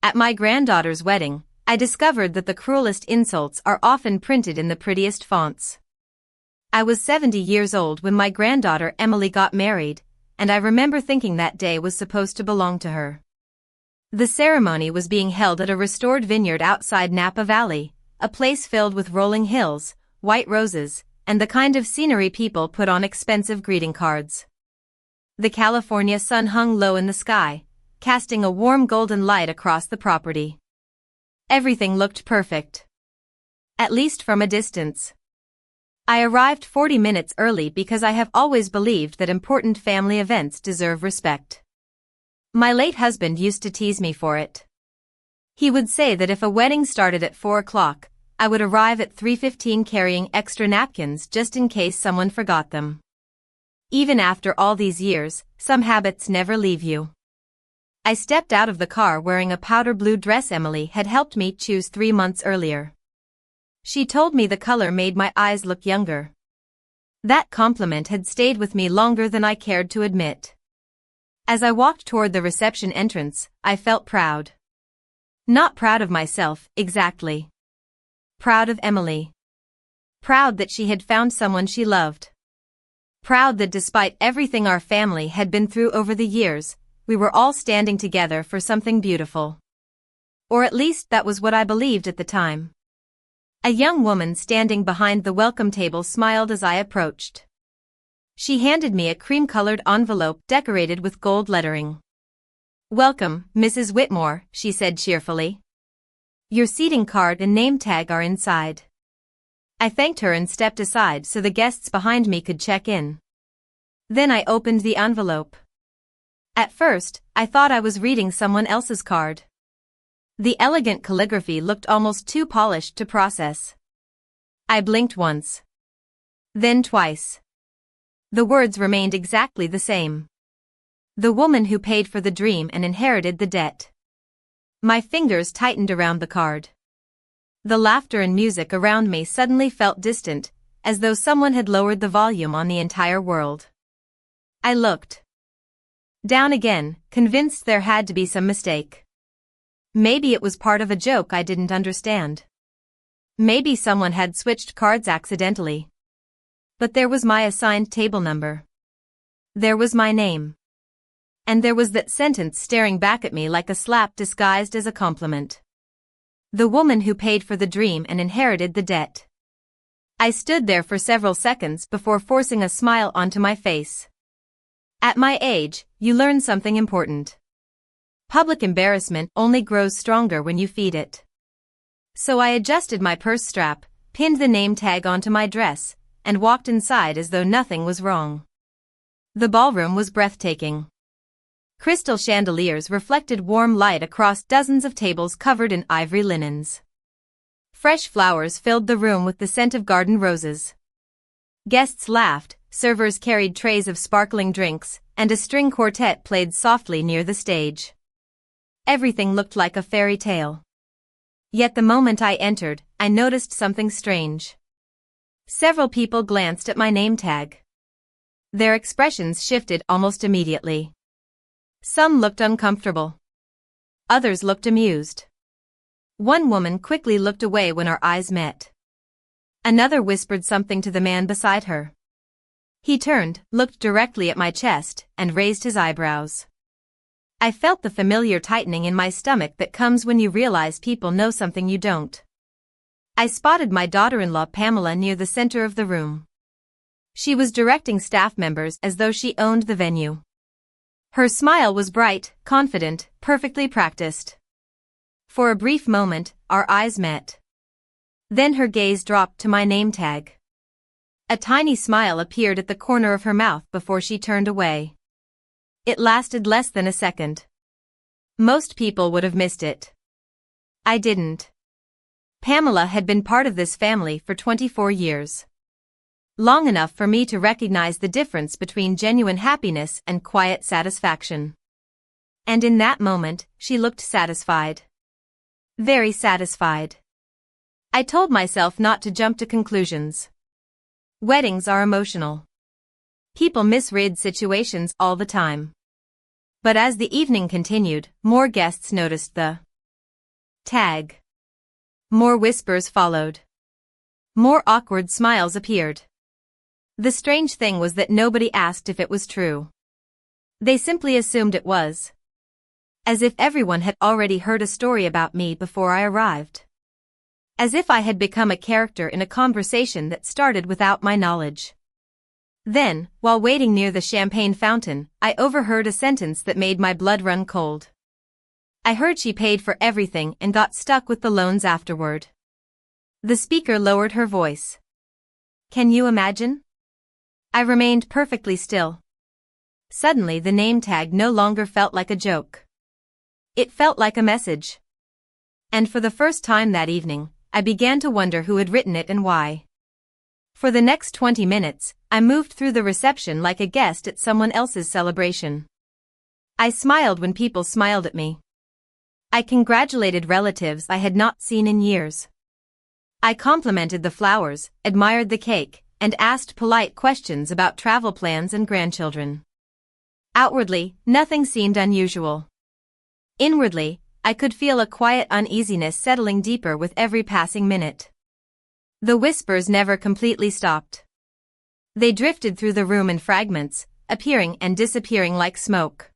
At my granddaughter's wedding, I discovered that the cruelest insults are often printed in the prettiest fonts. I was 70 years old when my granddaughter Emily got married, and I remember thinking that day was supposed to belong to her. The ceremony was being held at a restored vineyard outside Napa Valley, a place filled with rolling hills, white roses, and the kind of scenery people put on expensive greeting cards. The California sun hung low in the sky, casting a warm golden light across the property. Everything looked perfect. At least from a distance. I arrived 40 minutes early because I have always believed that important family events deserve respect. My late husband used to tease me for it. He would say that if a wedding started at 4 o'clock, I would arrive at 3:15 carrying extra napkins just in case someone forgot them. Even after all these years, some habits never leave you. I stepped out of the car wearing a powder blue dress Emily had helped me choose 3 months earlier. She told me the color made my eyes look younger. That compliment had stayed with me longer than I cared to admit. As I walked toward the reception entrance, I felt proud. Not proud of myself, exactly. Proud of Emily. Proud that she had found someone she loved. Proud that despite everything our family had been through over the years, we were all standing together for something beautiful. Or at least that was what I believed at the time. A young woman standing behind the welcome table smiled as I approached. She handed me a cream-colored envelope decorated with gold lettering. "Welcome, Mrs. Whitmore," she said cheerfully. "Your seating card and name tag are inside." I thanked her and stepped aside so the guests behind me could check in. Then I opened the envelope. At first, I thought I was reading someone else's card. The elegant calligraphy looked almost too polished to process. I blinked once. Then twice. The words remained exactly the same. The woman who paid for the dream and inherited the debt. My fingers tightened around the card. The laughter and music around me suddenly felt distant, as though someone had lowered the volume on the entire world. I looked down again, convinced there had to be some mistake. Maybe it was part of a joke I didn't understand. Maybe someone had switched cards accidentally. But there was my assigned table number. There was my name. And there was that sentence staring back at me like a slap disguised as a compliment. The woman who paid for the dream and inherited the debt. I stood there for several seconds before forcing a smile onto my face. At my age, you learn something important. Public embarrassment only grows stronger when you feed it. So I adjusted my purse strap, pinned the name tag onto my dress, and walked inside as though nothing was wrong. The ballroom was breathtaking. Crystal chandeliers reflected warm light across dozens of tables covered in ivory linens. Fresh flowers filled the room with the scent of garden roses. Guests laughed, servers carried trays of sparkling drinks, and a string quartet played softly near the stage. Everything looked like a fairy tale. Yet the moment I entered, I noticed something strange. Several people glanced at my name tag. Their expressions shifted almost immediately. Some looked uncomfortable. Others looked amused. One woman quickly looked away when our eyes met. Another whispered something to the man beside her. He turned, looked directly at my chest, and raised his eyebrows. I felt the familiar tightening in my stomach that comes when you realize people know something you don't. I spotted my daughter-in-law Pamela near the center of the room. She was directing staff members as though she owned the venue. Her smile was bright, confident, perfectly practiced. For a brief moment, our eyes met. Then her gaze dropped to my name tag. A tiny smile appeared at the corner of her mouth before she turned away. It lasted less than a second. Most people would have missed it. I didn't. Pamela had been part of this family for 24 years. Long enough for me to recognize the difference between genuine happiness and quiet satisfaction. And in that moment, she looked satisfied. Very satisfied. I told myself not to jump to conclusions. Weddings are emotional. People misread situations all the time. But as the evening continued, more guests noticed the Tag. More whispers followed. More awkward smiles appeared. The strange thing was that nobody asked if it was true. They simply assumed it was. As if everyone had already heard a story about me before I arrived. As if I had become a character in a conversation that started without my knowledge. Then, while waiting near the champagne fountain, I overheard a sentence that made my blood run cold. I heard she paid for everything and got stuck with the loans afterward. The speaker lowered her voice. Can you imagine? I remained perfectly still. Suddenly the name tag no longer felt like a joke. It felt like a message. And for the first time that evening, I began to wonder who had written it and why. For the next 20 minutes, I moved through the reception like a guest at someone else's celebration. I smiled when people smiled at me. I congratulated relatives I had not seen in years. I complimented the flowers, admired the cake, and asked polite questions about travel plans and grandchildren. Outwardly, nothing seemed unusual. Inwardly, I could feel a quiet uneasiness settling deeper with every passing minute. The whispers never completely stopped. They drifted through the room in fragments, appearing and disappearing like smoke.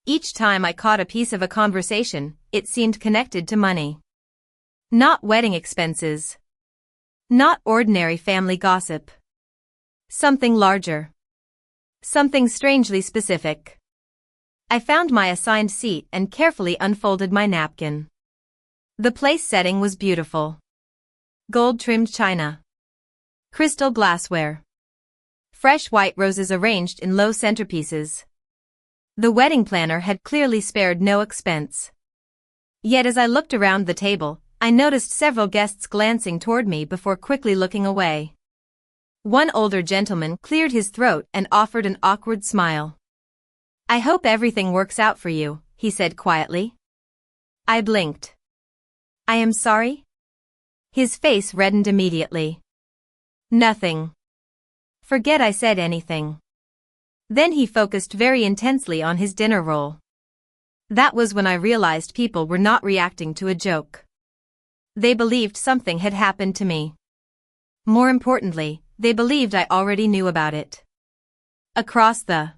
Each time I caught a piece of a conversation, it seemed connected to money. Not wedding expenses. Not ordinary family gossip. Something larger. Something strangely specific. I found my assigned seat and carefully unfolded my napkin. The place setting was beautiful. Gold-trimmed china. Crystal glassware. Fresh white roses arranged in low centerpieces. The wedding planner had clearly spared no expense. Yet as I looked around the table, I noticed several guests glancing toward me before quickly looking away. One older gentleman cleared his throat and offered an awkward smile. I hope everything works out for you, he said quietly. I blinked. I am sorry? His face reddened immediately. Nothing. Forget I said anything. Then he focused very intensely on his dinner roll. That was when I realized people were not reacting to a joke. They believed something had happened to me. More importantly, they believed I already knew about it. Across the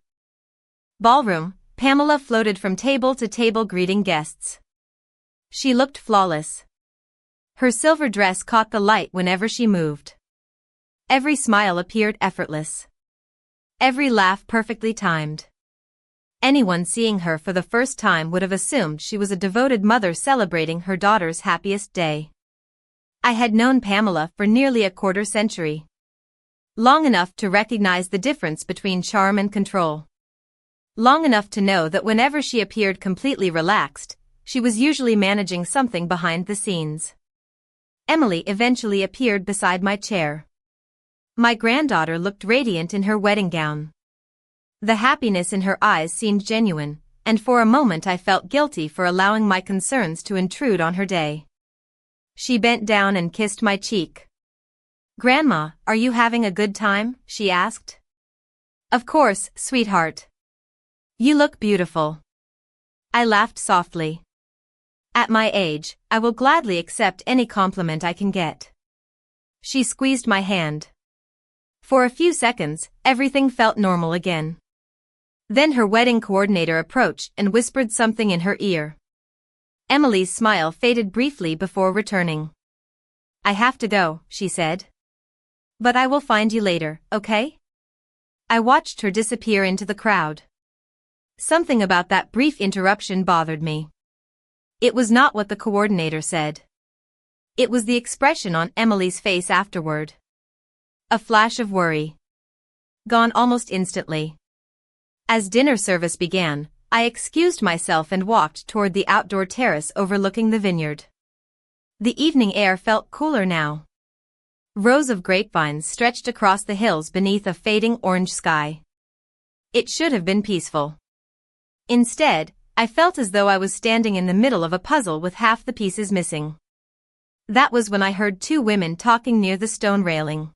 ballroom, Pamela floated from table to table greeting guests. She looked flawless. Her silver dress caught the light whenever she moved. Every smile appeared effortless. Every laugh perfectly timed. Anyone seeing her for the first time would have assumed she was a devoted mother celebrating her daughter's happiest day. I had known Pamela for nearly a quarter century. Long enough to recognize the difference between charm and control. Long enough to know that whenever she appeared completely relaxed, she was usually managing something behind the scenes. Emily eventually appeared beside my chair. My granddaughter looked radiant in her wedding gown. The happiness in her eyes seemed genuine, and for a moment I felt guilty for allowing my concerns to intrude on her day. She bent down and kissed my cheek. Grandma, are you having a good time? She asked. Of course, sweetheart. You look beautiful. I laughed softly. At my age, I will gladly accept any compliment I can get. She squeezed my hand. For a few seconds, everything felt normal again. Then her wedding coordinator approached and whispered something in her ear. Emily's smile faded briefly before returning. I have to go, she said. But I will find you later, okay? I watched her disappear into the crowd. Something about that brief interruption bothered me. It was not what the coordinator said. It was the expression on Emily's face afterward. A flash of worry. Gone almost instantly. As dinner service began, I excused myself and walked toward the outdoor terrace overlooking the vineyard. The evening air felt cooler now. Rows of grapevines stretched across the hills beneath a fading orange sky. It should have been peaceful. Instead, I felt as though I was standing in the middle of a puzzle with half the pieces missing. That was when I heard two women talking near the stone railing.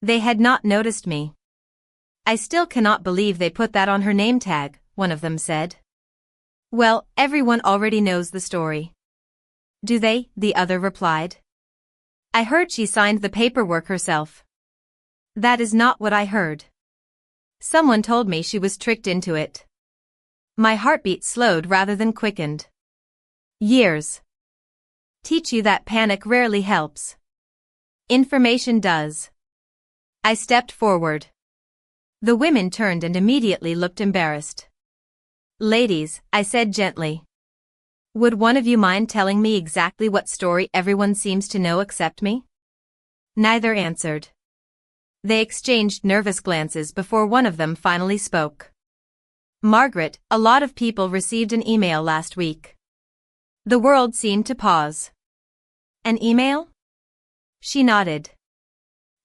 They had not noticed me. I still cannot believe they put that on her name tag, one of them said. Well, everyone already knows the story. Do they? The other replied. I heard she signed the paperwork herself. That is not what I heard. Someone told me she was tricked into it. My heartbeat slowed rather than quickened. Years teach you that panic rarely helps. Information does. I stepped forward. The women turned and immediately looked embarrassed. Ladies, I said gently. Would one of you mind telling me exactly what story everyone seems to know except me? Neither answered. They exchanged nervous glances before one of them finally spoke. Margaret, a lot of people received an email last week. The world seemed to pause. An email? She nodded.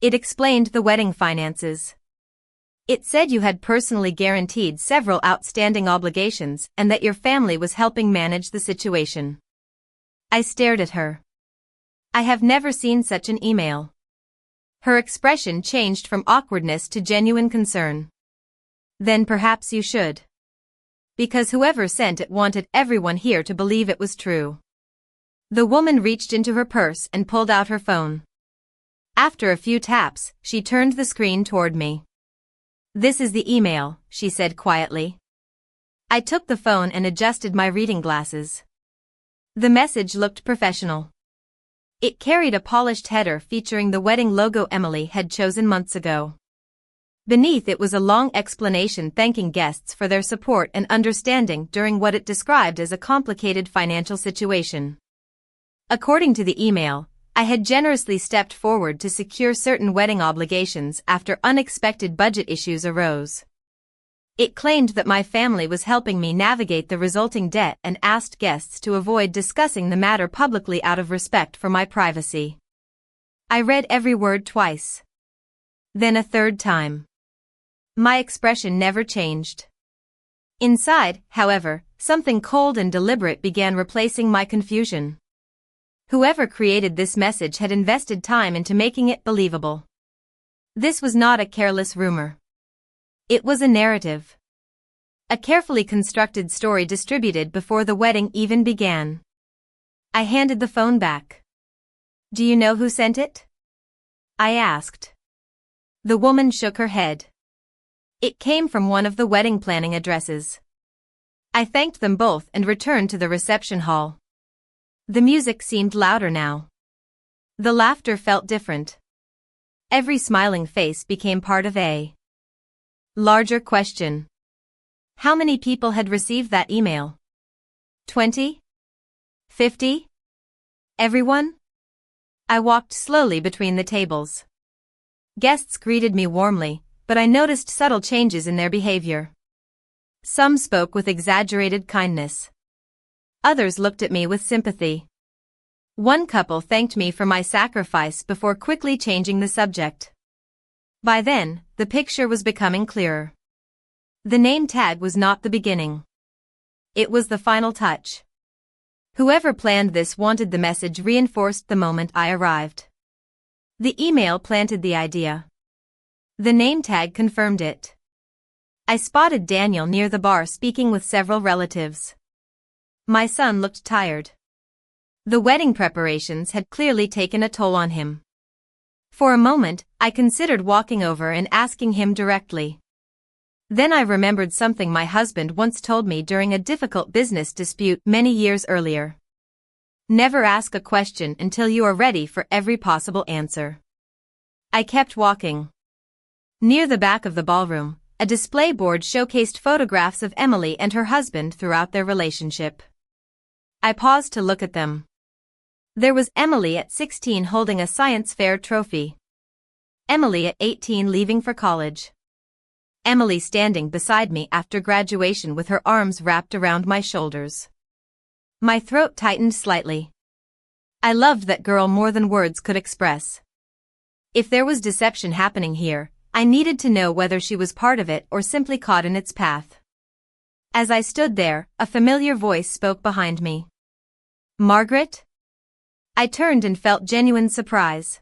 It explained the wedding finances. It said you had personally guaranteed several outstanding obligations and that your family was helping manage the situation. I stared at her. I have never seen such an email. Her expression changed from awkwardness to genuine concern. Then perhaps you should. Because whoever sent it wanted everyone here to believe it was true. The woman reached into her purse and pulled out her phone. After a few taps, she turned the screen toward me. This is the email, she said quietly. I took the phone and adjusted my reading glasses. The message looked professional. It carried a polished header featuring the wedding logo Emily had chosen months ago. Beneath it was a long explanation thanking guests for their support and understanding during what it described as a complicated financial situation. According to the email, I had generously stepped forward to secure certain wedding obligations after unexpected budget issues arose. It claimed that my family was helping me navigate the resulting debt and asked guests to avoid discussing the matter publicly out of respect for my privacy. I read every word twice. Then a third time. My expression never changed. Inside, however, something cold and deliberate began replacing my confusion. Whoever created this message had invested time into making it believable. This was not a careless rumor. It was a narrative. A carefully constructed story distributed before the wedding even began. I handed the phone back. Do you know who sent it? I asked. The woman shook her head. It came from one of the wedding planning addresses. I thanked them both and returned to the reception hall. The music seemed louder now. The laughter felt different. Every smiling face became part of a larger question. How many people had received that email? 20? 50? Everyone? I walked slowly between the tables. Guests greeted me warmly, but I noticed subtle changes in their behavior. Some spoke with exaggerated kindness. Others looked at me with sympathy. One couple thanked me for my sacrifice before quickly changing the subject. By then, the picture was becoming clearer. The name tag was not the beginning. It was the final touch. Whoever planned this wanted the message reinforced the moment I arrived. The email planted the idea. The name tag confirmed it. I spotted Daniel near the bar speaking with several relatives. My son looked tired. The wedding preparations had clearly taken a toll on him. For a moment, I considered walking over and asking him directly. Then I remembered something my husband once told me during a difficult business dispute many years earlier. Never ask a question until you are ready for every possible answer. I kept walking. Near the back of the ballroom, a display board showcased photographs of Emily and her husband throughout their relationship. I paused to look at them. There was Emily at 16 holding a science fair trophy. Emily at 18 leaving for college. Emily standing beside me after graduation with her arms wrapped around my shoulders. My throat tightened slightly. I loved that girl more than words could express. If there was deception happening here, I needed to know whether she was part of it or simply caught in its path. As I stood there, a familiar voice spoke behind me. Margaret? I turned and felt genuine surprise.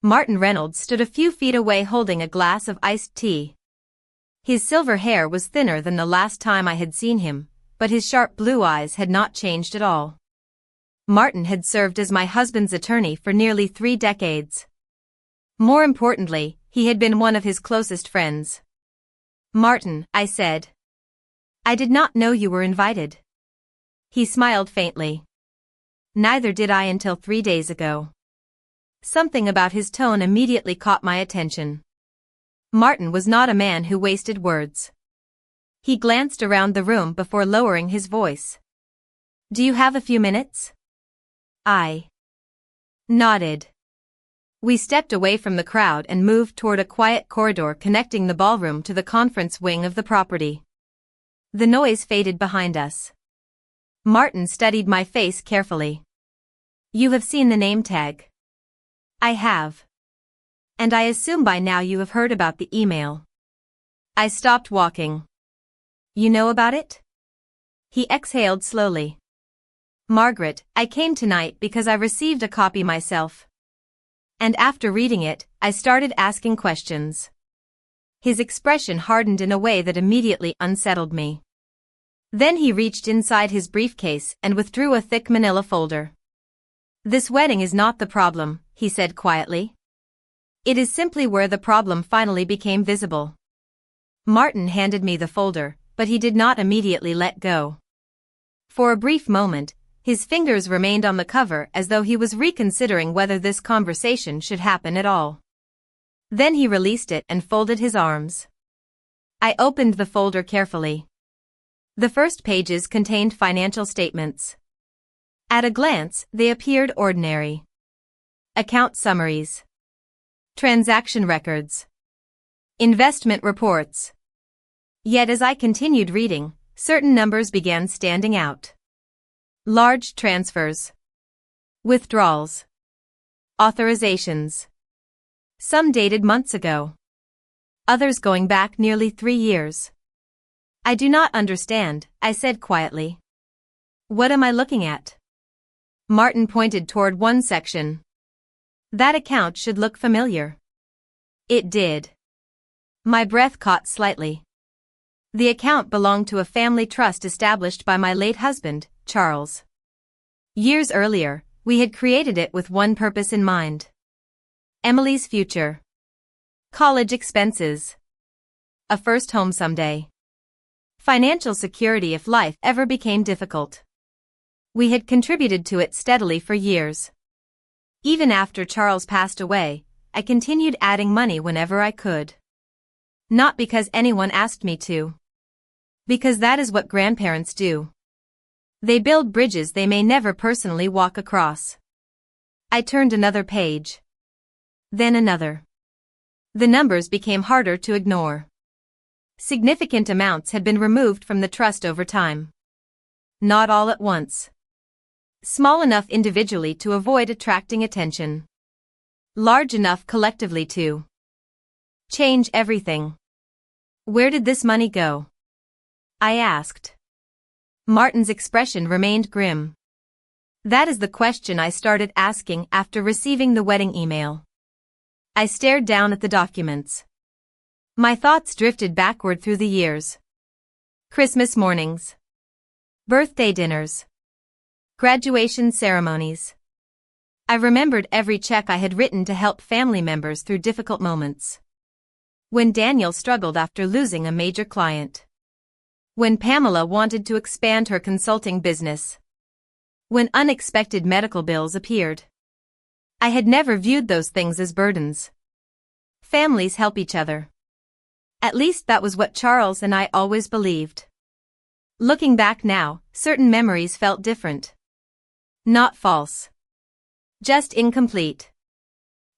Martin Reynolds stood a few feet away holding a glass of iced tea. His silver hair was thinner than the last time I had seen him, but his sharp blue eyes had not changed at all. Martin had served as my husband's attorney for nearly 3 decades. More importantly, he had been one of his closest friends. "Martin," I said. "I did not know you were invited." He smiled faintly. "Neither did I until 3 days ago." Something about his tone immediately caught my attention. Martin was not a man who wasted words. He glanced around the room before lowering his voice. "Do you have a few minutes?" I nodded. We stepped away from the crowd and moved toward a quiet corridor connecting the ballroom to the conference wing of the property. The noise faded behind us. Martin studied my face carefully. "You have seen the name tag." "I have. And I assume by now you have heard about the email." I stopped walking. "You know about it?" He exhaled slowly. "Margaret, I came tonight because I received a copy myself. And after reading it, I started asking questions." His expression hardened in a way that immediately unsettled me. Then he reached inside his briefcase and withdrew a thick manila folder. "This wedding is not the problem," he said quietly. "It is simply where the problem finally became visible." Martin handed me the folder, but he did not immediately let go. For a brief moment, his fingers remained on the cover as though he was reconsidering whether this conversation should happen at all. Then he released it and folded his arms. I opened the folder carefully. The first pages contained financial statements. At a glance, they appeared ordinary. Account summaries. Transaction records. Investment reports. Yet as I continued reading, certain numbers began standing out. Large transfers. Withdrawals. Authorizations. Some dated months ago. Others going back nearly 3 years. "I do not understand," I said quietly. "What am I looking at?" Martin pointed toward one section. "That account should look familiar." It did. My breath caught slightly. The account belonged to a family trust established by my late husband, Charles. Years earlier, we had created it with one purpose in mind. Emily's future. College expenses. A first home someday. Financial security if life ever became difficult. We had contributed to it steadily for years. Even after Charles passed away, I continued adding money whenever I could. Not because anyone asked me to. Because that is what grandparents do. They build bridges they may never personally walk across. I turned another page. Then another. The numbers became harder to ignore. Significant amounts had been removed from the trust over time. Not all at once. Small enough individually to avoid attracting attention. Large enough collectively to change everything. "Where did this money go?" I asked. Martin's expression remained grim. "That is the question I started asking after receiving the wedding email." I stared down at the documents. My thoughts drifted backward through the years. Christmas mornings. Birthday dinners. Graduation ceremonies. I remembered every check I had written to help family members through difficult moments. When Daniel struggled after losing a major client. When Pamela wanted to expand her consulting business. When unexpected medical bills appeared. I had never viewed those things as burdens. Families help each other. At least that was what Charles and I always believed. Looking back now, certain memories felt different. Not false. Just incomplete.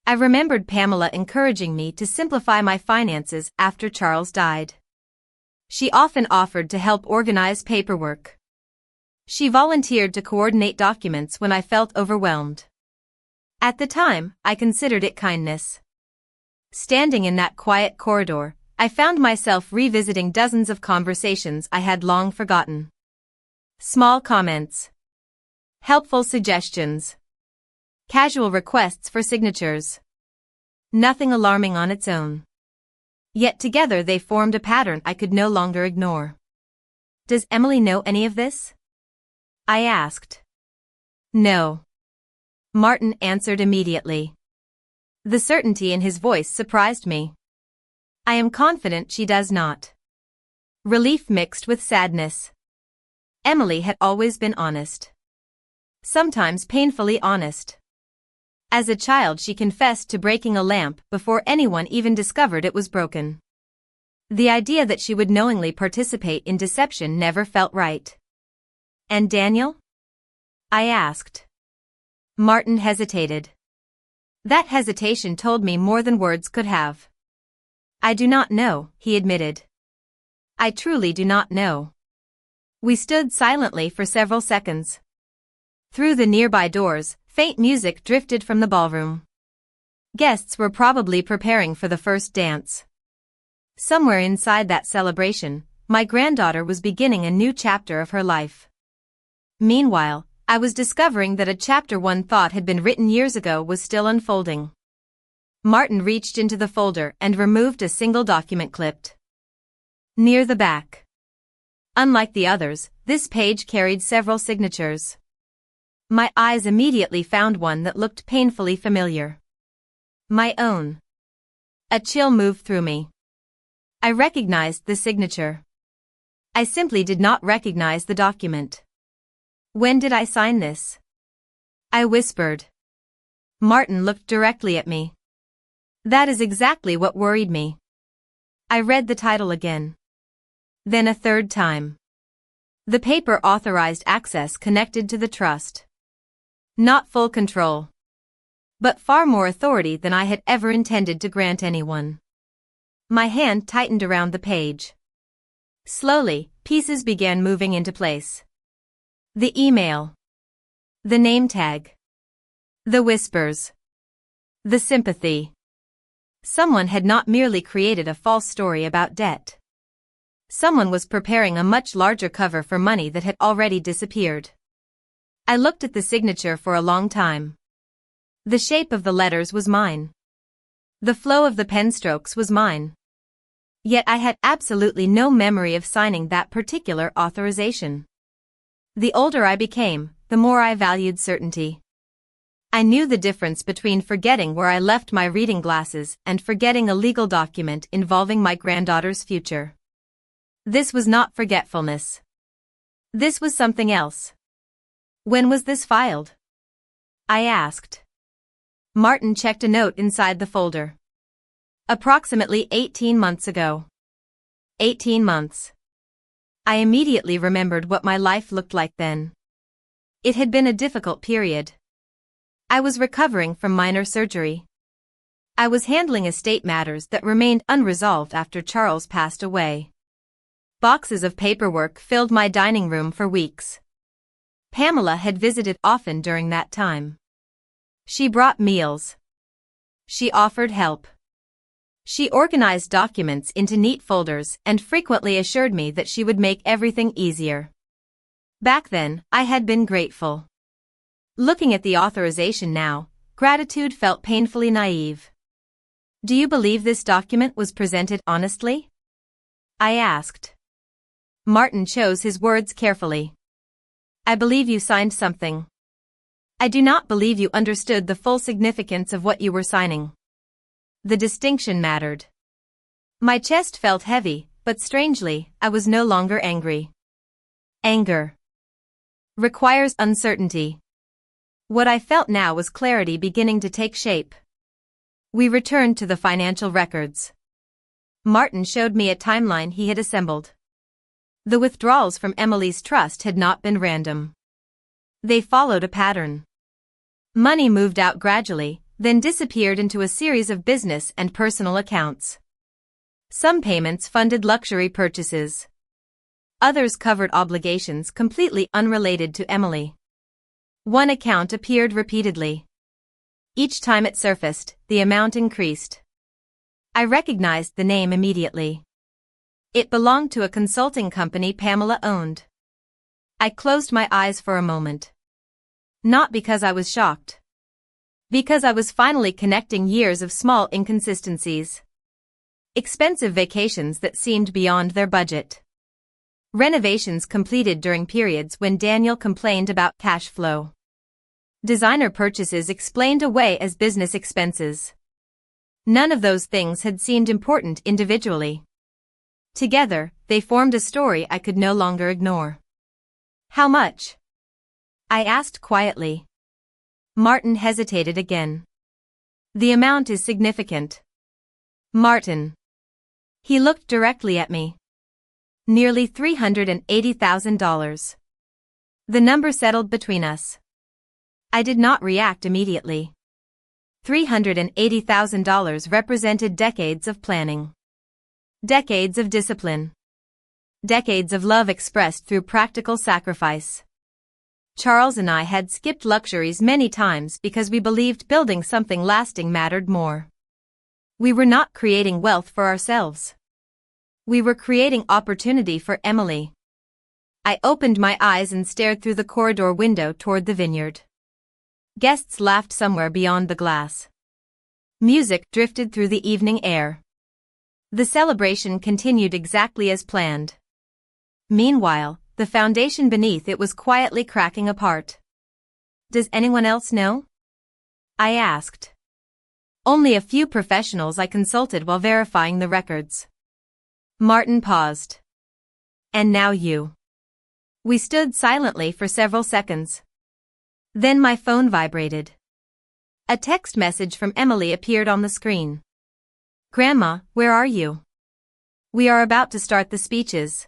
I remembered Pamela encouraging me to simplify my finances after Charles died. She often offered to help organize paperwork. She volunteered to coordinate documents when I felt overwhelmed. At the time, I considered it kindness. Standing in that quiet corridor, I found myself revisiting dozens of conversations I had long forgotten. Small comments. Helpful suggestions. Casual requests for signatures. Nothing alarming on its own. Yet together they formed a pattern I could no longer ignore. "Does Emily know any of this?" I asked. No. Martin answered immediately. The certainty in his voice surprised me. I am confident she does not. Relief mixed with sadness. Emily had always been honest. Sometimes painfully honest. As a child, she confessed to breaking a lamp before anyone even discovered it was broken. The idea that she would knowingly participate in deception never felt right. And Daniel? I asked. Martin hesitated. That hesitation told me more than words could have. I do not know, he admitted. I truly do not know. We stood silently for several seconds. Through the nearby doors, faint music drifted from the ballroom. Guests were probably preparing for the first dance. Somewhere inside that celebration, my granddaughter was beginning a new chapter of her life. Meanwhile, I was discovering that a chapter one thought had been written years ago was still unfolding. Martin reached into the folder and removed a single document clipped near the back. Unlike the others, this page carried several signatures. My eyes immediately found one that looked painfully familiar. My own. A chill moved through me. I recognized the signature. I simply did not recognize the document. When did I sign this? I whispered. Martin looked directly at me. That is exactly what worried me. I read the title again. Then a third time. The paper authorized access connected to the trust. Not full control. But far more authority than I had ever intended to grant anyone. My hand tightened around the page. Slowly, pieces began moving into place. The email. The name tag. The whispers. The sympathy. Someone had not merely created a false story about debt. Someone was preparing a much larger cover for money that had already disappeared. I looked at the signature for a long time. The shape of the letters was mine. The flow of the pen strokes was mine. Yet I had absolutely no memory of signing that particular authorization. The older I became, the more I valued certainty. I knew the difference between forgetting where I left my reading glasses and forgetting a legal document involving my granddaughter's future. This was not forgetfulness. This was something else. When was this filed? I asked. Martin checked a note inside the folder. Approximately 18 months ago. 18 months. I immediately remembered what my life looked like then. It had been a difficult period. I was recovering from minor surgery. I was handling estate matters that remained unresolved after Charles passed away. Boxes of paperwork filled my dining room for weeks. Pamela had visited often during that time. She brought meals. She offered help. She organized documents into neat folders and frequently assured me that she would make everything easier. Back then, I had been grateful. Looking at the authorization now, gratitude felt painfully naive. Do you believe this document was presented honestly? I asked. Martin chose his words carefully. I believe you signed something. I do not believe you understood the full significance of what you were signing. The distinction mattered. My chest felt heavy, but strangely, I was no longer angry. Anger requires uncertainty. What I felt now was clarity beginning to take shape. We returned to the financial records. Martin showed me a timeline he had assembled. The withdrawals from Emily's trust had not been random. They followed a pattern. Money moved out gradually, then disappeared into a series of business and personal accounts. Some payments funded luxury purchases. Others covered obligations completely unrelated to Emily. One account appeared repeatedly. Each time it surfaced, the amount increased. I recognized the name immediately. It belonged to a consulting company Pamela owned. I closed my eyes for a moment. Not because I was shocked. Because I was finally connecting years of small inconsistencies. Expensive vacations that seemed beyond their budget. Renovations completed during periods when Daniel complained about cash flow. Designer purchases explained away as business expenses. None of those things had seemed important individually. Together, they formed a story I could no longer ignore. How much? I asked quietly. Martin hesitated again. The amount is significant. Martin. He looked directly at me. Nearly $380,000. The number settled between us. I did not react immediately. $380,000 represented decades of planning. Decades of discipline. Decades of love expressed through practical sacrifice. Charles and I had skipped luxuries many times because we believed building something lasting mattered more. We were not creating wealth for ourselves. We were creating opportunity for Emily. I opened my eyes and stared through the corridor window toward the vineyard. Guests laughed somewhere beyond the glass. Music drifted through the evening air. The celebration continued exactly as planned. Meanwhile, the foundation beneath it was quietly cracking apart. Does anyone else know? I asked. Only a few professionals I consulted while verifying the records. Martin paused. And now you. We stood silently for several seconds. Then my phone vibrated. A text message from Emily appeared on the screen. Grandma, where are you? We are about to start the speeches.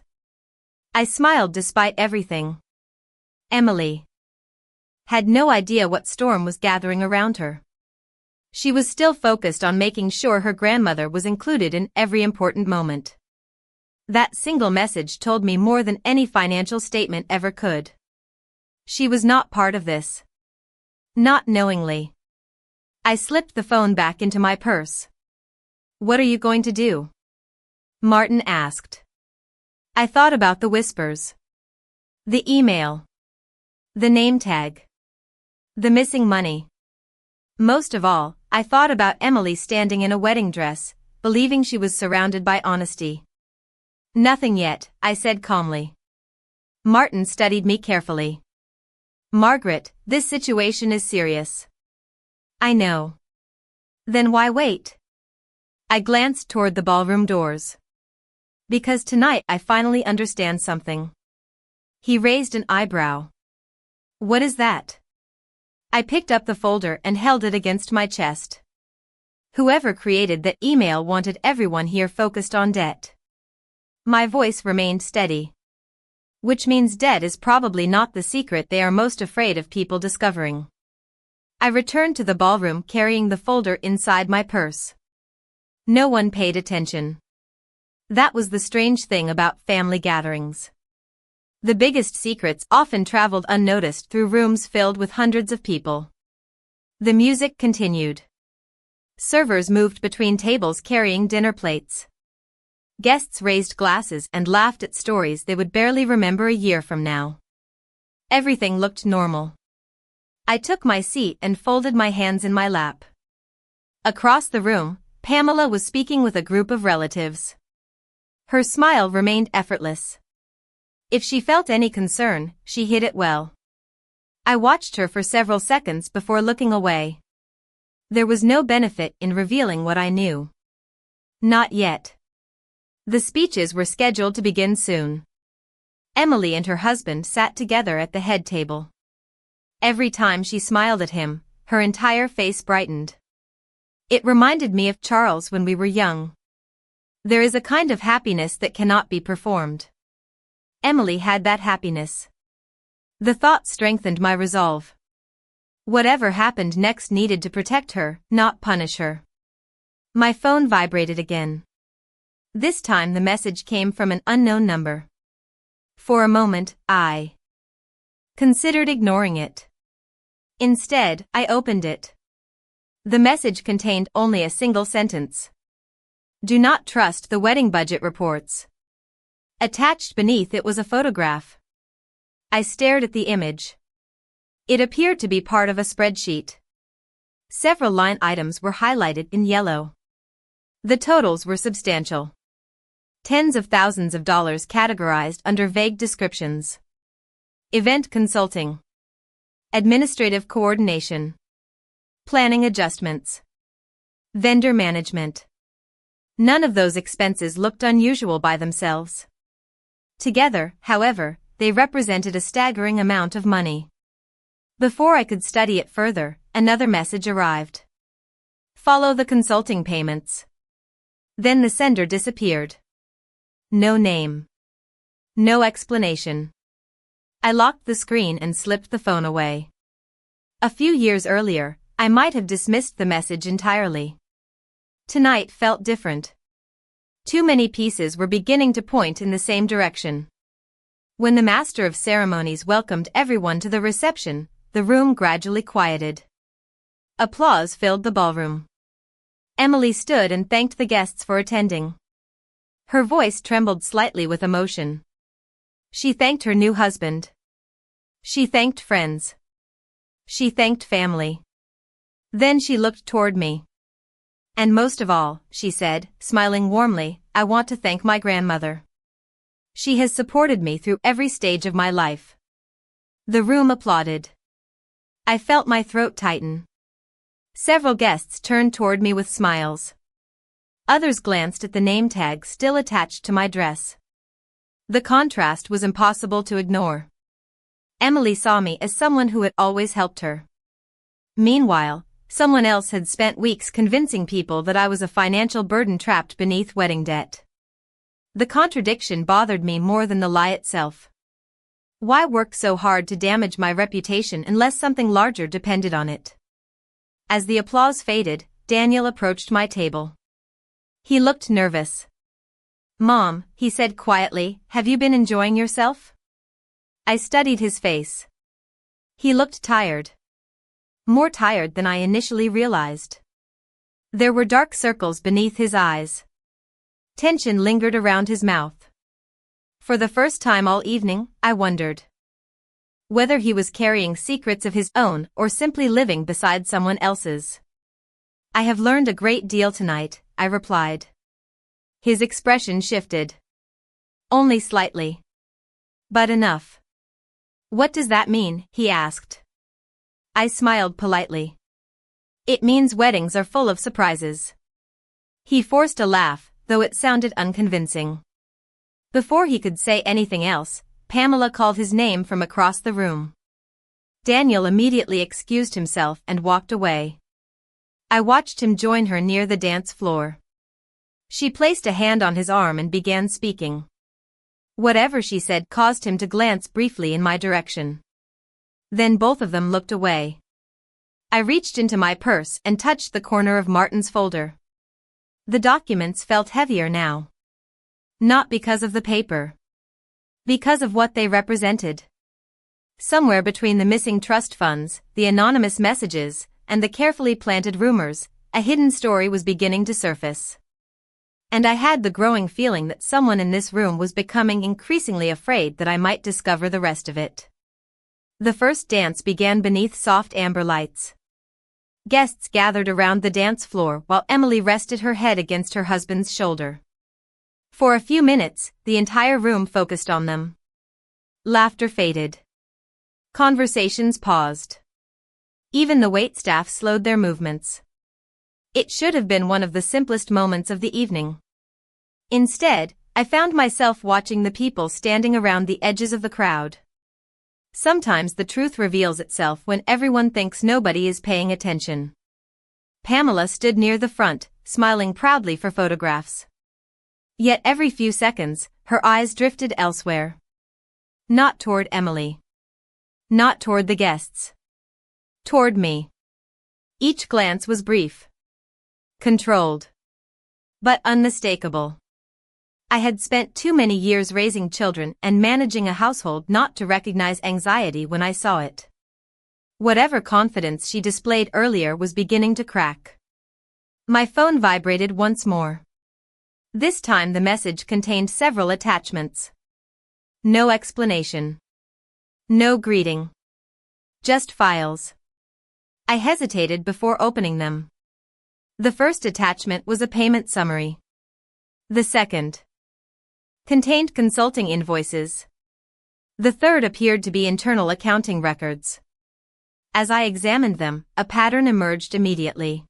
I smiled despite everything. Emily had no idea what storm was gathering around her. She was still focused on making sure her grandmother was included in every important moment. That single message told me more than any financial statement ever could. She was not part of this. Not knowingly. I slipped the phone back into my purse. What are you going to do? Martin asked. I thought about the whispers. The email. The name tag. The missing money. Most of all, I thought about Emily standing in a wedding dress, believing she was surrounded by honesty. Nothing yet, I said calmly. Martin studied me carefully. Margaret, this situation is serious. I know. Then why wait? I glanced toward the ballroom doors. Because tonight I finally understand something. He raised an eyebrow. What is that? I picked up the folder and held it against my chest. Whoever created that email wanted everyone here focused on debt. My voice remained steady. Which means debt is probably not the secret they are most afraid of people discovering. I returned to the ballroom carrying the folder inside my purse. No one paid attention. That was the strange thing about family gatherings. The biggest secrets often traveled unnoticed through rooms filled with hundreds of people. The music continued. Servers moved between tables carrying dinner plates. Guests raised glasses and laughed at stories they would barely remember a year from now. Everything looked normal. I took my seat and folded my hands in my lap. Across the room, Pamela was speaking with a group of relatives. Her smile remained effortless. If she felt any concern, she hid it well. I watched her for several seconds before looking away. There was no benefit in revealing what I knew. Not yet. The speeches were scheduled to begin soon. Emily and her husband sat together at the head table. Every time she smiled at him, her entire face brightened. It reminded me of Charles when we were young. There is a kind of happiness that cannot be performed. Emily had that happiness. The thought strengthened my resolve. Whatever happened next needed to protect her, not punish her. My phone vibrated again. This time the message came from an unknown number. For a moment, I considered ignoring it. Instead, I opened it. The message contained only a single sentence. Do not trust the wedding budget reports. Attached beneath it was a photograph. I stared at the image. It appeared to be part of a spreadsheet. Several line items were highlighted in yellow. The totals were substantial. Tens of thousands of dollars categorized under vague descriptions. Event consulting. administrative coordination, planning adjustments, vendor management. None of those expenses looked unusual by themselves. Together, however, they represented a staggering amount of money. Before I could study it further, another message arrived. Follow the consulting payments. Then the sender disappeared. No name. No explanation. I locked the screen and slipped the phone away. A few years earlier, I might have dismissed the message entirely. Tonight felt different. Too many pieces were beginning to point in the same direction. When the master of ceremonies welcomed everyone to the reception, the room gradually quieted. Applause filled the ballroom. Emily stood and thanked the guests for attending. Her voice trembled slightly with emotion. She thanked her new husband. She thanked friends. She thanked family. Then she looked toward me. And most of all, she said, smiling warmly, I want to thank my grandmother. She has supported me through every stage of my life. The room applauded. I felt my throat tighten. Several guests turned toward me with smiles. Others glanced at the name tag still attached to my dress. The contrast was impossible to ignore. Emily saw me as someone who had always helped her. Meanwhile, someone else had spent weeks convincing people that I was a financial burden trapped beneath wedding debt. The contradiction bothered me more than the lie itself. Why work so hard to damage my reputation unless something larger depended on it? As the applause faded, Daniel approached my table. He looked nervous. Mom, he said quietly, have you been enjoying yourself? I studied his face. He looked tired. More tired than I initially realized. There were dark circles beneath his eyes. Tension lingered around his mouth. For the first time all evening, I wondered whether he was carrying secrets of his own or simply living beside someone else's. I have learned a great deal tonight, I replied. His expression shifted. Only slightly. But enough. What does that mean? He asked. I smiled politely. It means weddings are full of surprises. He forced a laugh, though it sounded unconvincing. Before he could say anything else, Pamela called his name from across the room. Daniel immediately excused himself and walked away. I watched him join her near the dance floor. She placed a hand on his arm and began speaking. Whatever she said caused him to glance briefly in my direction. Then both of them looked away. I reached into my purse and touched the corner of Martin's folder. The documents felt heavier now. Not because of the paper. Because of what they represented. Somewhere between the missing trust funds, the anonymous messages, and the carefully planted rumors, a hidden story was beginning to surface. And I had the growing feeling that someone in this room was becoming increasingly afraid that I might discover the rest of it. The first dance began beneath soft amber lights. Guests gathered around the dance floor while Emily rested her head against her husband's shoulder. For a few minutes, the entire room focused on them. Laughter faded. Conversations paused. Even the waitstaff slowed their movements. It should have been one of the simplest moments of the evening. Instead, I found myself watching the people standing around the edges of the crowd. Sometimes the truth reveals itself when everyone thinks nobody is paying attention. Pamela stood near the front, smiling proudly for photographs. Yet every few seconds, her eyes drifted elsewhere. Not toward Emily. Not toward the guests. Toward me. Each glance was brief. Controlled. But unmistakable. I had spent too many years raising children and managing a household not to recognize anxiety when I saw it. Whatever confidence she displayed earlier was beginning to crack. My phone vibrated once more. This time the message contained several attachments. No explanation. No greeting. Just files. I hesitated before opening them. The first attachment was a payment summary. The second contained consulting invoices. The third appeared to be internal accounting records. As I examined them, a pattern emerged immediately.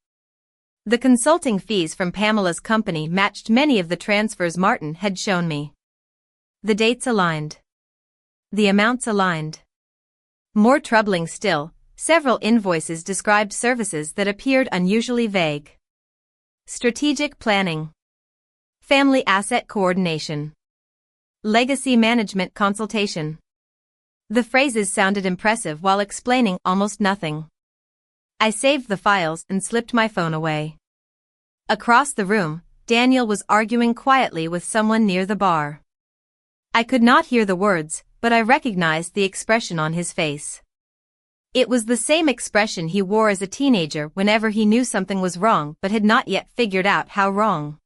The consulting fees from Pamela's company matched many of the transfers Martin had shown me. The dates aligned. The amounts aligned. More troubling still, several invoices described services that appeared unusually vague. Strategic planning. Family asset coordination. Legacy management consultation. The phrases sounded impressive while explaining almost nothing. I saved the files and slipped my phone away. Across the room, Daniel was arguing quietly with someone near the bar. I could not hear the words, but I recognized the expression on his face. It was the same expression he wore as a teenager whenever he knew something was wrong but had not yet figured out how wrong.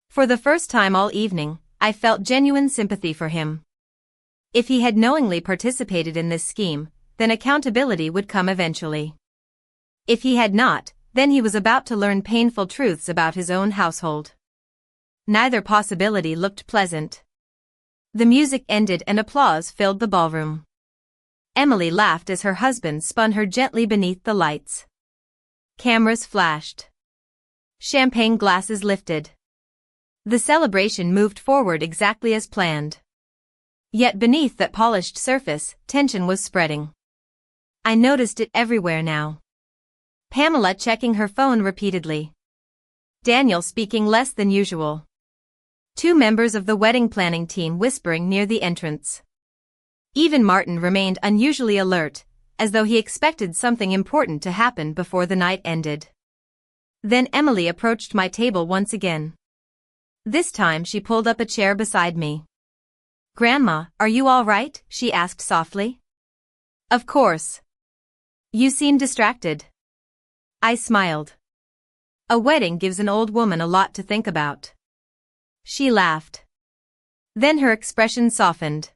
For the first time all evening, I felt genuine sympathy for him. If he had knowingly participated in this scheme, then accountability would come eventually. If he had not, then he was about to learn painful truths about his own household. Neither possibility looked pleasant. The music ended and applause filled the ballroom. Emily laughed as her husband spun her gently beneath the lights. Cameras flashed. Champagne glasses lifted. The celebration moved forward exactly as planned. Yet beneath that polished surface, tension was spreading. I noticed it everywhere now. Pamela checking her phone repeatedly. Daniel speaking less than usual. Two members of the wedding planning team whispering near the entrance. Even Martin remained unusually alert, as though he expected something important to happen before the night ended. Then Emily approached my table once again. This time she pulled up a chair beside me. "Grandma, are you all right?" she asked softly. "Of course. You seem distracted." I smiled. A wedding gives an old woman a lot to think about. She laughed. Then her expression softened.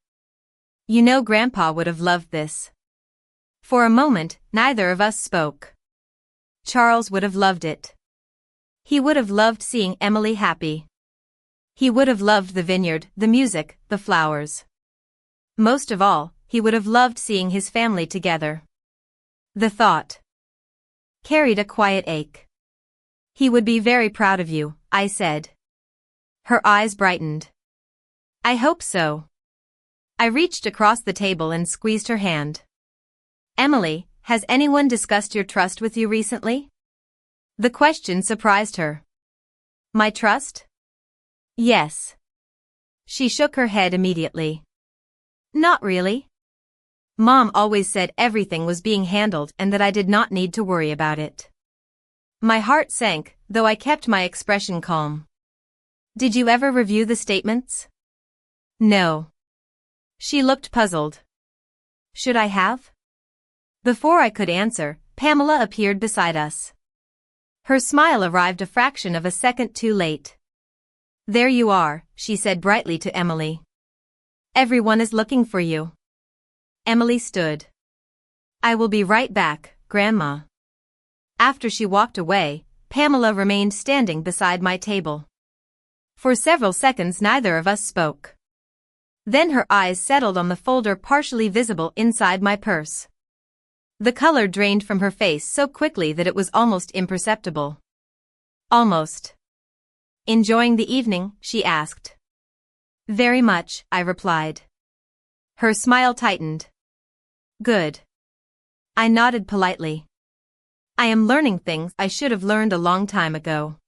"You know Grandpa would have loved this." For a moment, neither of us spoke. Charles would have loved it. He would have loved seeing Emily happy. He would have loved the vineyard, the music, the flowers. Most of all, he would have loved seeing his family together. The thought carried a quiet ache. "He would be very proud of you," I said. Her eyes brightened. "I hope so." I reached across the table and squeezed her hand. "Emily, has anyone discussed your trust with you recently?" The question surprised her. "My trust?" "Yes." She shook her head immediately. "Not really. Mom always said everything was being handled and that I did not need to worry about it." My heart sank, though I kept my expression calm. "Did you ever review the statements?" "No." She looked puzzled. "Should I have?" Before I could answer, Pamela appeared beside us. Her smile arrived a fraction of a second too late. "There you are," she said brightly to Emily. "Everyone is looking for you." Emily stood. "I will be right back, Grandma." After she walked away, Pamela remained standing beside my table. For several seconds neither of us spoke. Then her eyes settled on the folder partially visible inside my purse. The color drained from her face so quickly that it was almost imperceptible. "Almost. Enjoying the evening?" she asked. "Very much," I replied. Her smile tightened. "Good." I nodded politely. I am learning things I should have learned a long time ago.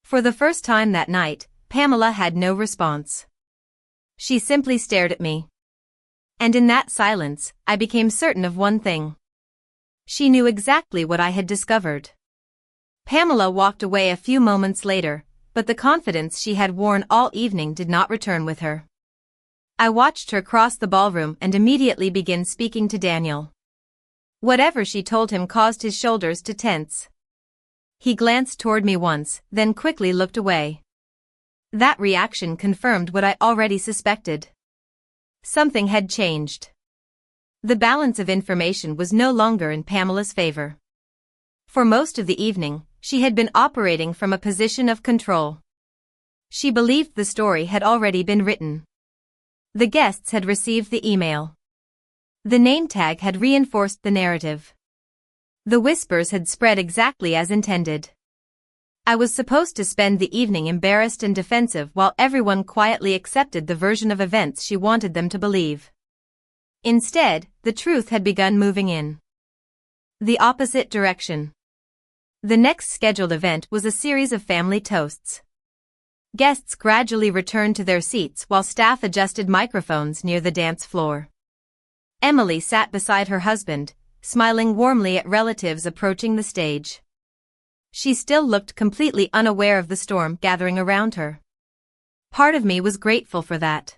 For the first time that night, Pamela had no response. She simply stared at me. And in that silence, I became certain of one thing. She knew exactly what I had discovered. Pamela walked away a few moments later, but the confidence she had worn all evening did not return with her. I watched her cross the ballroom and immediately begin speaking to Daniel. Whatever she told him caused his shoulders to tense. He glanced toward me once, then quickly looked away. That reaction confirmed what I already suspected. Something had changed. The balance of information was no longer in Pamela's favor. For most of the evening, she had been operating from a position of control. She believed the story had already been written. The guests had received the email. The name tag had reinforced the narrative. The whispers had spread exactly as intended. I was supposed to spend the evening embarrassed and defensive while everyone quietly accepted the version of events she wanted them to believe. Instead, the truth had begun moving in the opposite direction. The next scheduled event was a series of family toasts. Guests gradually returned to their seats while staff adjusted microphones near the dance floor. Emily sat beside her husband, smiling warmly at relatives approaching the stage. She still looked completely unaware of the storm gathering around her. Part of me was grateful for that.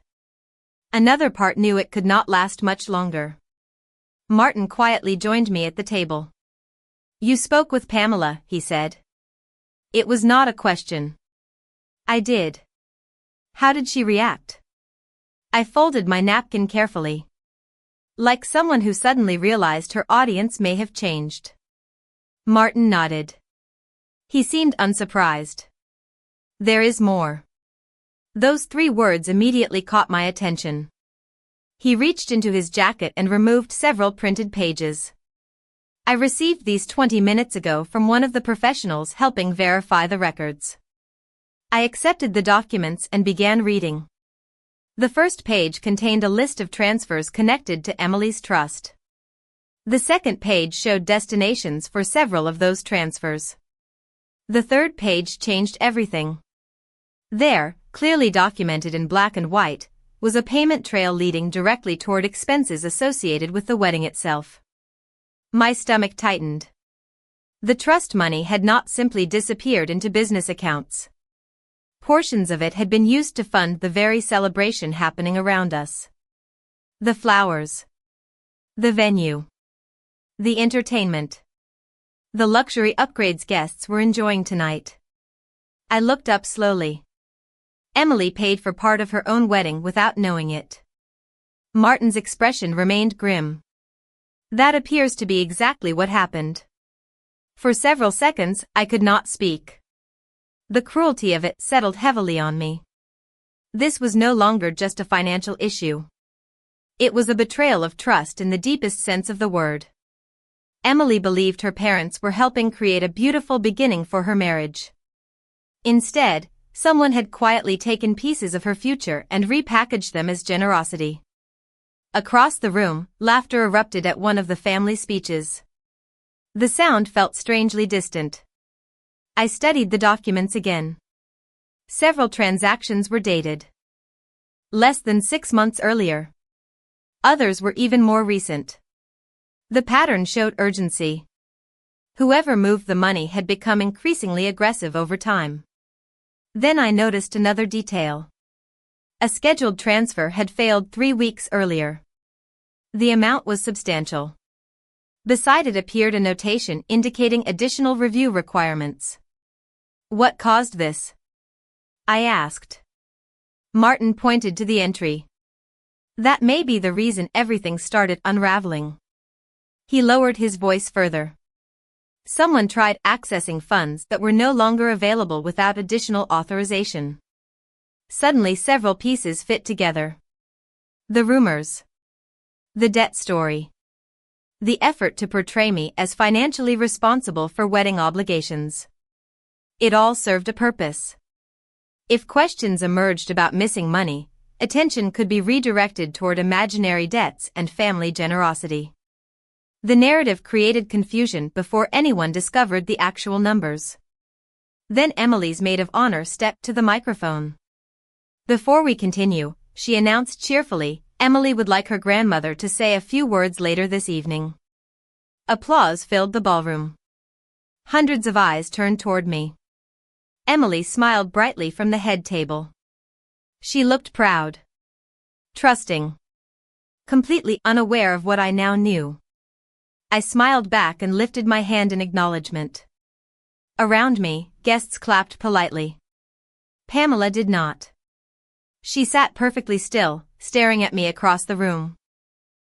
Another part knew it could not last much longer. Martin quietly joined me at the table. "You spoke with Pamela," he said. It was not a question. I did. How did she react? I folded my napkin carefully. Like someone who suddenly realized her audience may have changed. Martin nodded. He seemed unsurprised. "There is more." Those 3 words immediately caught my attention. He reached into his jacket and removed several printed pages. "I received these 20 minutes ago from one of the professionals helping verify the records." I accepted the documents and began reading. The first page contained a list of transfers connected to Emily's trust. The second page showed destinations for several of those transfers. The third page changed everything. There, clearly documented in black and white, was a payment trail leading directly toward expenses associated with the wedding itself. My stomach tightened. The trust money had not simply disappeared into business accounts. Portions of it had been used to fund the very celebration happening around us. The flowers. The venue. The entertainment. The luxury upgrades guests were enjoying tonight. I looked up slowly. Emily paid for part of her own wedding without knowing it. Martin's expression remained grim. That appears to be exactly what happened. For several seconds, I could not speak. The cruelty of it settled heavily on me. This was no longer just a financial issue. It was a betrayal of trust in the deepest sense of the word. Emily believed her parents were helping create a beautiful beginning for her marriage. Instead, someone had quietly taken pieces of her future and repackaged them as generosity. Across the room, laughter erupted at one of the family speeches. The sound felt strangely distant. I studied the documents again. Several transactions were dated less than 6 months earlier. Others were even more recent. The pattern showed urgency. Whoever moved the money had become increasingly aggressive over time. Then I noticed another detail. A scheduled transfer had failed 3 weeks earlier. The amount was substantial. Beside it appeared a notation indicating additional review requirements. What caused this? I asked. Martin pointed to the entry. That may be the reason everything started unraveling. He lowered his voice further. Someone tried accessing funds that were no longer available without additional authorization. Suddenly several pieces fit together. The rumors. The debt story. The effort to portray me as financially responsible for wedding obligations. It all served a purpose. If questions emerged about missing money, attention could be redirected toward imaginary debts and family generosity. The narrative created confusion before anyone discovered the actual numbers. Then Emily's maid of honor stepped to the microphone. "Before we continue," she announced cheerfully, "Emily would like her grandmother to say a few words later this evening." Applause filled the ballroom. Hundreds of eyes turned toward me. Emily smiled brightly from the head table. She looked proud. Trusting. Completely unaware of what I now knew. I smiled back and lifted my hand in acknowledgement. Around me, guests clapped politely. Pamela did not. She sat perfectly still, staring at me across the room.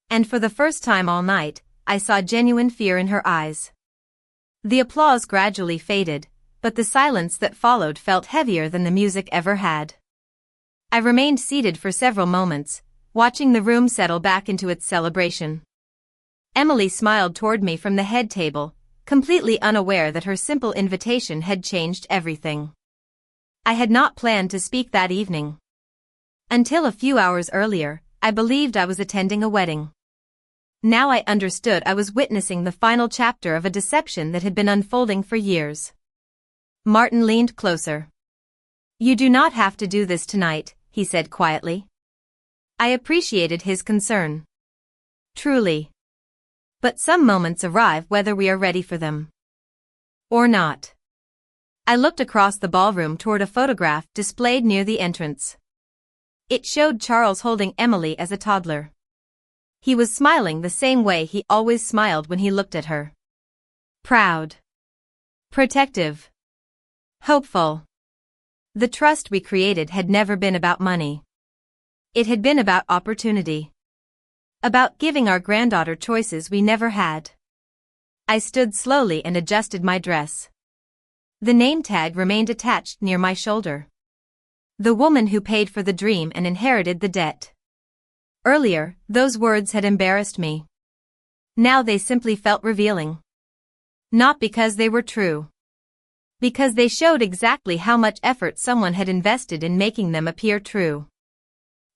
And for the first time all night, I saw genuine fear in her eyes. The applause gradually faded, but the silence that followed felt heavier than the music ever had. I remained seated for several moments, watching the room settle back into its celebration. Emily smiled toward me from the head table, completely unaware that her simple invitation had changed everything. I had not planned to speak that evening. Until a few hours earlier, I believed I was attending a wedding. Now I understood I was witnessing the final chapter of a deception that had been unfolding for years. Martin leaned closer. "You do not have to do this tonight," he said quietly. I appreciated his concern. Truly. But some moments arrive whether we are ready for them. Or not. I looked across the ballroom toward a photograph displayed near the entrance. It showed Charles holding Emily as a toddler. He was smiling the same way he always smiled when he looked at her. Proud. Protective. Hopeful. The trust we created had never been about money. It had been about opportunity. About giving our granddaughter choices we never had. I stood slowly and adjusted my dress. The name tag remained attached near my shoulder. The woman who paid for the dream and inherited the debt. Earlier, those words had embarrassed me. Now they simply felt revealing. Not because they were true. Because they showed exactly how much effort someone had invested in making them appear true.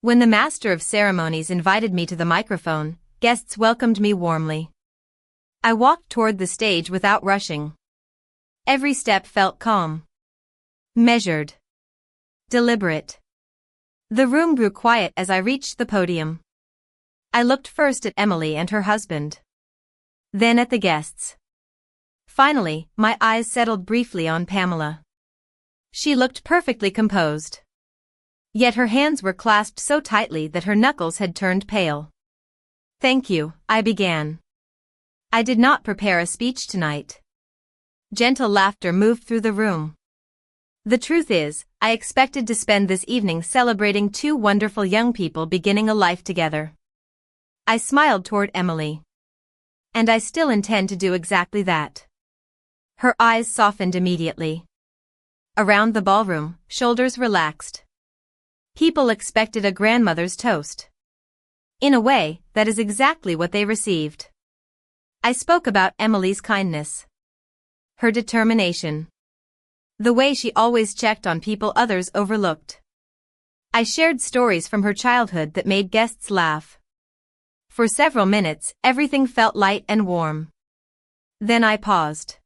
When the master of ceremonies invited me to the microphone, guests welcomed me warmly. I walked toward the stage without rushing. Every step felt calm. Measured. Deliberate. The room grew quiet as I reached the podium. I looked first at Emily and her husband. Then at the guests. Finally, my eyes settled briefly on Pamela. She looked perfectly composed. Yet her hands were clasped so tightly that her knuckles had turned pale. "Thank you," I began. "I did not prepare a speech tonight." Gentle laughter moved through the room. The truth is, I expected to spend this evening celebrating two wonderful young people beginning a life together. I smiled toward Emily. And I still intend to do exactly that. Her eyes softened immediately. Around the ballroom, shoulders relaxed. People expected a grandmother's toast. In a way, that is exactly what they received. I spoke about Emily's kindness. Her determination. The way she always checked on people others overlooked. I shared stories from her childhood that made guests laugh. For several minutes, everything felt light and warm. Then I paused.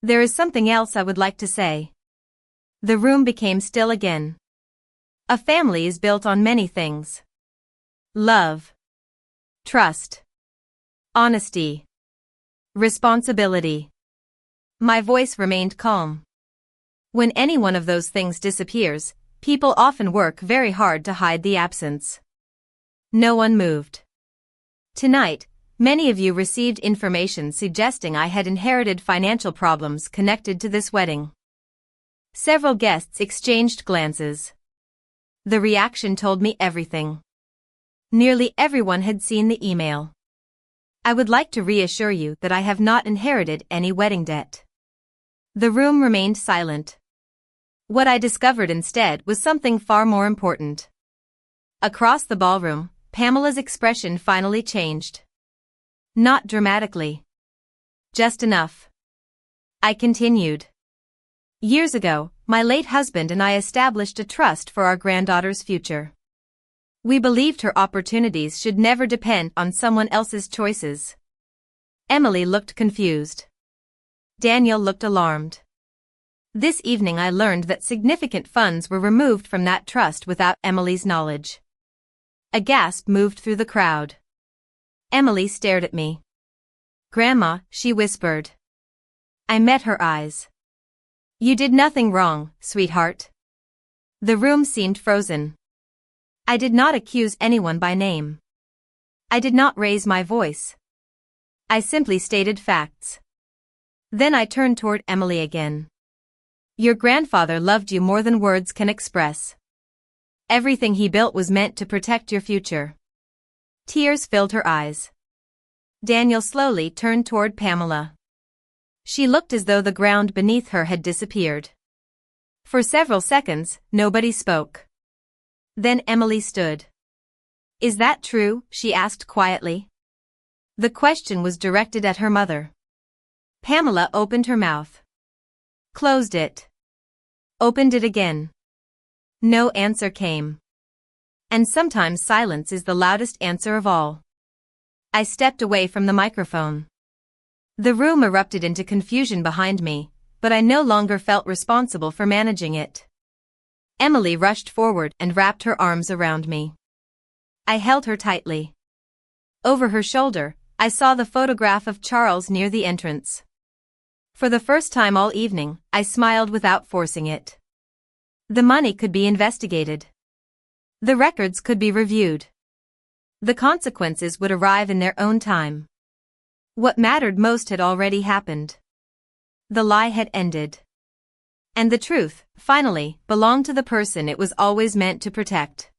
There is something else I would like to say. The room became still again. A family is built on many things. Love. Trust. Honesty. Responsibility. My voice remained calm. When any one of those things disappears, people often work very hard to hide the absence. No one moved. Tonight, many of you received information suggesting I had inherited financial problems connected to this wedding. Several guests exchanged glances. The reaction told me everything. Nearly everyone had seen the email. I would like to reassure you that I have not inherited any wedding debt. The room remained silent. What I discovered instead was something far more important. Across the ballroom, Pamela's expression finally changed. Not dramatically. Just enough. I continued. Years ago, my late husband and I established a trust for our granddaughter's future. We believed her opportunities should never depend on someone else's choices. Emily looked confused. Daniel looked alarmed. This evening I learned that significant funds were removed from that trust without Emily's knowledge. A gasp moved through the crowd. Emily stared at me. "Grandma," she whispered. I met her eyes. "You did nothing wrong, sweetheart." The room seemed frozen. I did not accuse anyone by name. I did not raise my voice. I simply stated facts. Then I turned toward Emily again. "Your grandfather loved you more than words can express. Everything he built was meant to protect your future." Tears filled her eyes. Daniel slowly turned toward Pamela. She looked as though the ground beneath her had disappeared. For several seconds, nobody spoke. Then Emily stood. Is that true? She asked quietly. The question was directed at her mother. Pamela opened her mouth. Closed it. Opened it again. No answer came. And sometimes silence is the loudest answer of all. I stepped away from the microphone. The room erupted into confusion behind me, but I no longer felt responsible for managing it. Emily rushed forward and wrapped her arms around me. I held her tightly. Over her shoulder, I saw the photograph of Charles near the entrance. For the first time all evening, I smiled without forcing it. The money could be investigated. The records could be reviewed. The consequences would arrive in their own time. What mattered most had already happened. The lie had ended. And the truth, finally, belonged to the person it was always meant to protect.